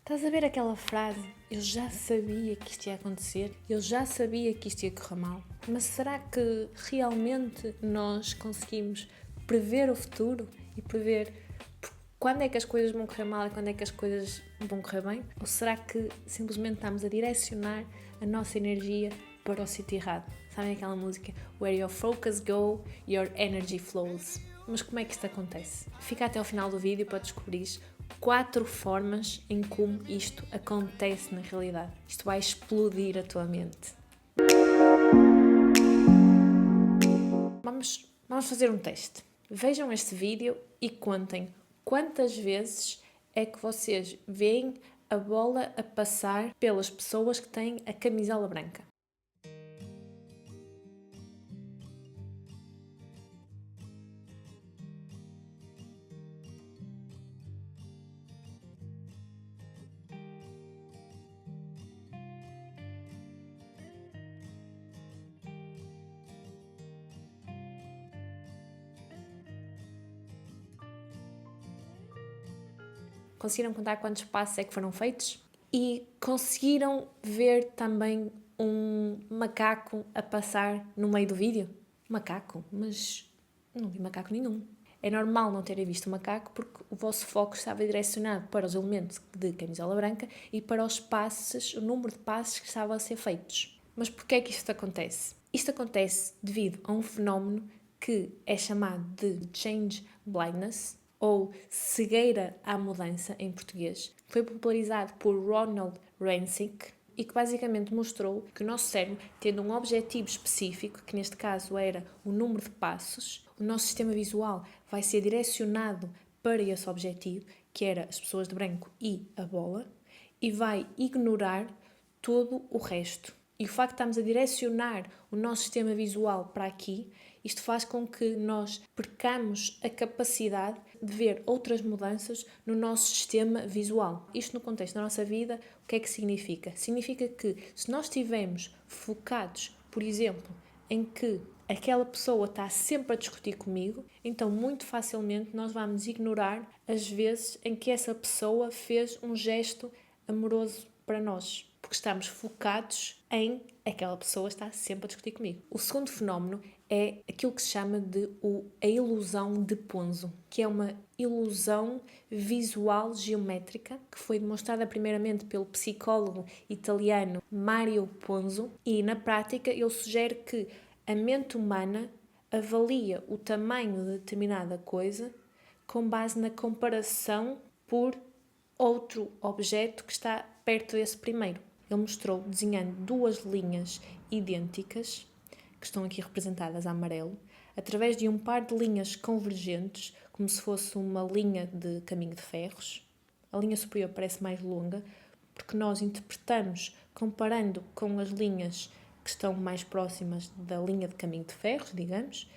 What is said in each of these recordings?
Estás a ver aquela frase? Eu já sabia que isto ia acontecer, eu já sabia que isto ia correr mal. Mas será que realmente nós conseguimos prever o futuro e prever quando é que as coisas vão correr mal e quando é que as coisas vão correr bem? Ou será que simplesmente estamos a direcionar a nossa energia para o sítio errado? Sabem aquela música? Where your focus go, your energy flows. Mas como é que isto acontece? Fica até ao final do vídeo para descobrir 4 formas em como isto acontece na realidade. Isto vai explodir a tua mente. Vamos fazer um teste. Vejam este vídeo e contem quantas vezes é que vocês veem a bola a passar pelas pessoas que têm a camisola branca. Conseguiram contar quantos passos é que foram feitos? E conseguiram ver também um macaco a passar no meio do vídeo? Macaco? Mas não vi macaco nenhum. É normal não terem visto o macaco porque o vosso foco estava direcionado para os elementos de camisola branca e para os passos, o número de passos que estavam a ser feitos. Mas porquê é que isto acontece? Isto acontece devido a um fenómeno que é chamado de change blindness, ou cegueira à mudança em português. Foi popularizado por Ronald Rancic e que basicamente mostrou que o nosso cérebro, tendo um objetivo específico, que neste caso era o número de passos, o nosso sistema visual vai ser direcionado para esse objetivo, que era as pessoas de branco e a bola, e vai ignorar todo o resto. E o facto de estarmos a direcionar o nosso sistema visual para aqui, isto faz com que nós percamos a capacidade de ver outras mudanças no nosso sistema visual. Isto no contexto da nossa vida, o que é que significa? Significa que se nós estivermos focados, por exemplo, em que aquela pessoa está sempre a discutir comigo, então muito facilmente nós vamos ignorar as vezes em que essa pessoa fez um gesto amoroso para nós, porque estamos focados em aquela pessoa está sempre a discutir comigo. O segundo fenómeno é aquilo que se chama de a ilusão de Ponzo, que é uma ilusão visual geométrica que foi demonstrada primeiramente pelo psicólogo italiano Mario Ponzo, e na prática ele sugere que a mente humana avalia o tamanho de determinada coisa com base na comparação por outro objeto que está perto desse primeiro. Ele mostrou desenhando 2 linhas idênticas, que estão aqui representadas a amarelo, através de um par de linhas convergentes, como se fosse uma linha de caminho de ferros. A linha superior parece mais longa, porque nós interpretamos comparando com as linhas que estão mais próximas da linha de caminho de ferros, digamos,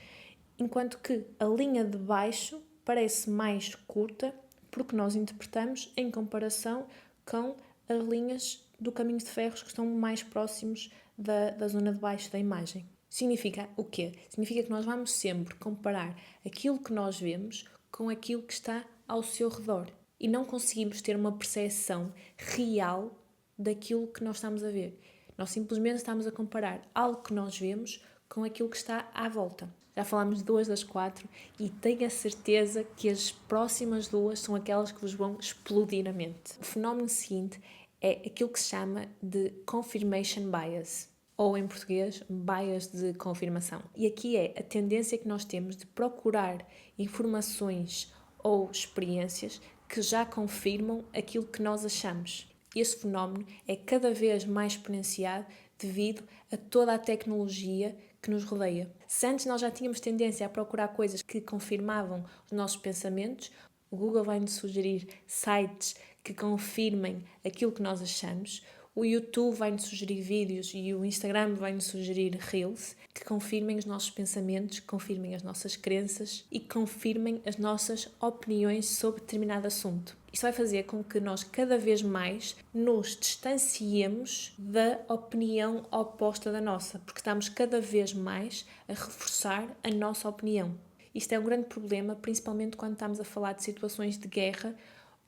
enquanto que a linha de baixo parece mais curta, porque nós interpretamos em comparação com as linhas do caminho de ferros que estão mais próximos da zona de baixo da imagem. Significa o quê? Significa que nós vamos sempre comparar aquilo que nós vemos com aquilo que está ao seu redor e não conseguimos ter uma percepção real daquilo que nós estamos a ver. Nós simplesmente estamos a comparar algo que nós vemos com aquilo que está à volta. Já falámos de 2 das 4 e tenho a certeza que as próximas 2 são aquelas que vos vão explodir a mente. O fenómeno seguinte é aquilo que se chama de confirmation bias, ou em português, bias de confirmação. E aqui é a tendência que nós temos de procurar informações ou experiências que já confirmam aquilo que nós achamos. Este fenómeno é cada vez mais exponenciado devido a toda a tecnologia que nos rodeia. Se antes nós já tínhamos tendência a procurar coisas que confirmavam os nossos pensamentos, o Google vai-nos sugerir sites que confirmem aquilo que nós achamos, o YouTube vai-nos sugerir vídeos e o Instagram vai-nos sugerir Reels que confirmem os nossos pensamentos, confirmem as nossas crenças e confirmem as nossas opiniões sobre determinado assunto. Isto vai fazer com que nós cada vez mais nos distanciemos da opinião oposta da nossa, porque estamos cada vez mais a reforçar a nossa opinião. Isto é um grande problema, principalmente quando estamos a falar de situações de guerra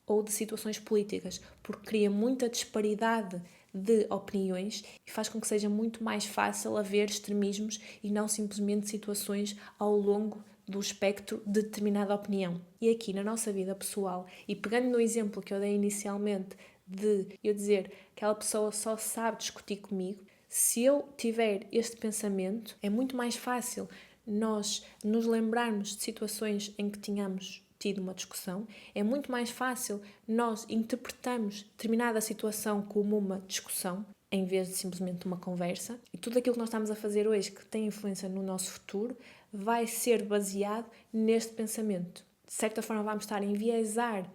ou de situações políticas, porque cria muita disparidade de opiniões e faz com que seja muito mais fácil haver extremismos e não simplesmente situações ao longo do espectro de determinada opinião. E aqui na nossa vida pessoal, e pegando no exemplo que eu dei inicialmente de eu dizer que aquela pessoa só sabe discutir comigo, se eu tiver este pensamento, é muito mais fácil nós nos lembrarmos de situações em que tínhamos tido uma discussão, é muito mais fácil nós interpretarmos determinada situação como uma discussão, em vez de simplesmente uma conversa. E tudo aquilo que nós estamos a fazer hoje, que tem influência no nosso futuro, vai ser baseado neste pensamento. De certa forma, vamos estar a enviesar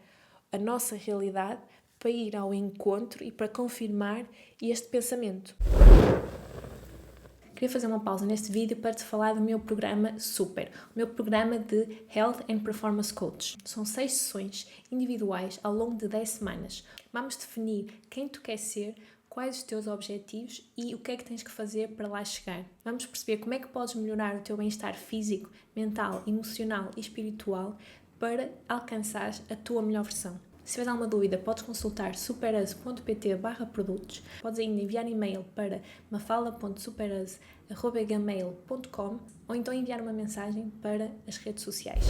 a nossa realidade para ir ao encontro e para confirmar este pensamento. Queria fazer uma pausa neste vídeo para te falar do meu programa Super, o meu programa de Health and Performance Coach. São 6 sessões individuais ao longo de 10 semanas. Vamos definir quem tu queres ser, quais os teus objetivos e o que é que tens que fazer para lá chegar. Vamos perceber como é que podes melhorar o teu bem-estar físico, mental, emocional e espiritual para alcançares a tua melhor versão. Se tiveres alguma dúvida, podes consultar superas.pt/produtos, podes ainda enviar e-mail para mafala.superas@gmail.com ou então enviar uma mensagem para as redes sociais.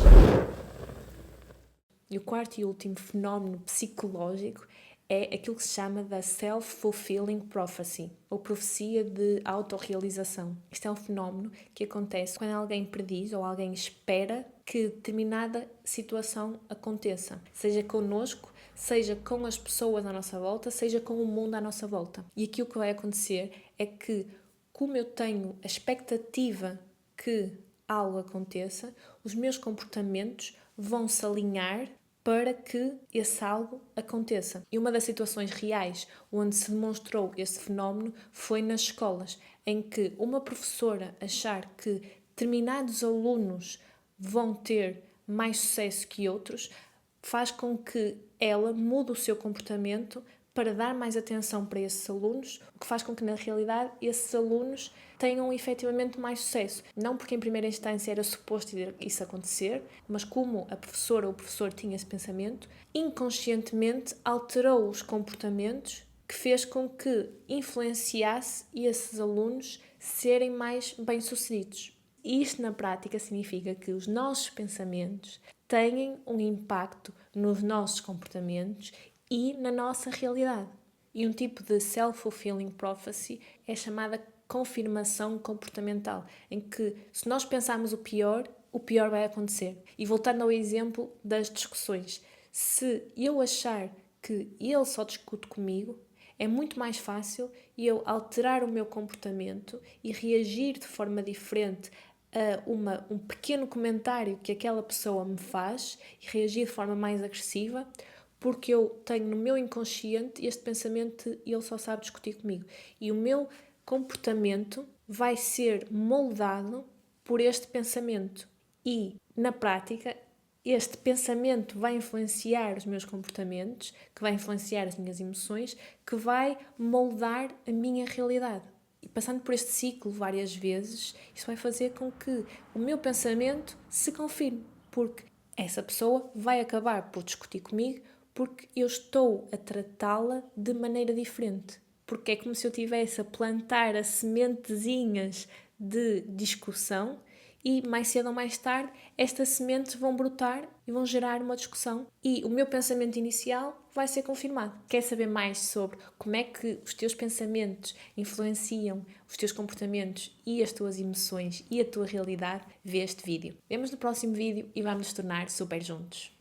E o quarto e último fenómeno psicológico é aquilo que se chama da self-fulfilling prophecy, ou profecia de autorrealização. Isto é um fenómeno que acontece quando alguém prediz ou alguém espera que determinada situação aconteça, seja connosco, seja com as pessoas à nossa volta, seja com o mundo à nossa volta. E aqui o que vai acontecer é que, como eu tenho a expectativa que algo aconteça, os meus comportamentos vão se alinhar para que esse algo aconteça. E uma das situações reais onde se demonstrou esse fenómeno foi nas escolas, em que uma professora achar que determinados alunos vão ter mais sucesso que outros, faz com que ela mude o seu comportamento para dar mais atenção para esses alunos, o que faz com que, na realidade, esses alunos tenham efetivamente mais sucesso. Não porque em primeira instância era suposto isso acontecer, mas como a professora ou o professor tinha esse pensamento, inconscientemente alterou os comportamentos que fez com que influenciasse esses alunos serem mais bem-sucedidos. Isto, na prática, significa que os nossos pensamentos têm um impacto nos nossos comportamentos e na nossa realidade. E um tipo de self-fulfilling prophecy é chamada confirmação comportamental, em que se nós pensarmos o pior vai acontecer. E voltando ao exemplo das discussões, se eu achar que ele só discute comigo, é muito mais fácil eu alterar o meu comportamento e reagir de forma diferente a um pequeno comentário que aquela pessoa me faz e reagir de forma mais agressiva, porque eu tenho no meu inconsciente este pensamento de ele só sabe discutir comigo. E o meu comportamento vai ser moldado por este pensamento. E, na prática, este pensamento vai influenciar os meus comportamentos, que vai influenciar as minhas emoções, que vai moldar a minha realidade. E passando por este ciclo várias vezes, isso vai fazer com que o meu pensamento se confirme, porque essa pessoa vai acabar por discutir comigo porque eu estou a tratá-la de maneira diferente. Porque é como se eu estivesse a plantar as sementezinhas de discussão e mais cedo ou mais tarde estas sementes vão brotar e vão gerar uma discussão e o meu pensamento inicial vai ser confirmado. Quer saber mais sobre como é que os teus pensamentos influenciam os teus comportamentos e as tuas emoções e a tua realidade? Vê este vídeo. Vemo-nos no próximo vídeo e vamos nos tornar super juntos.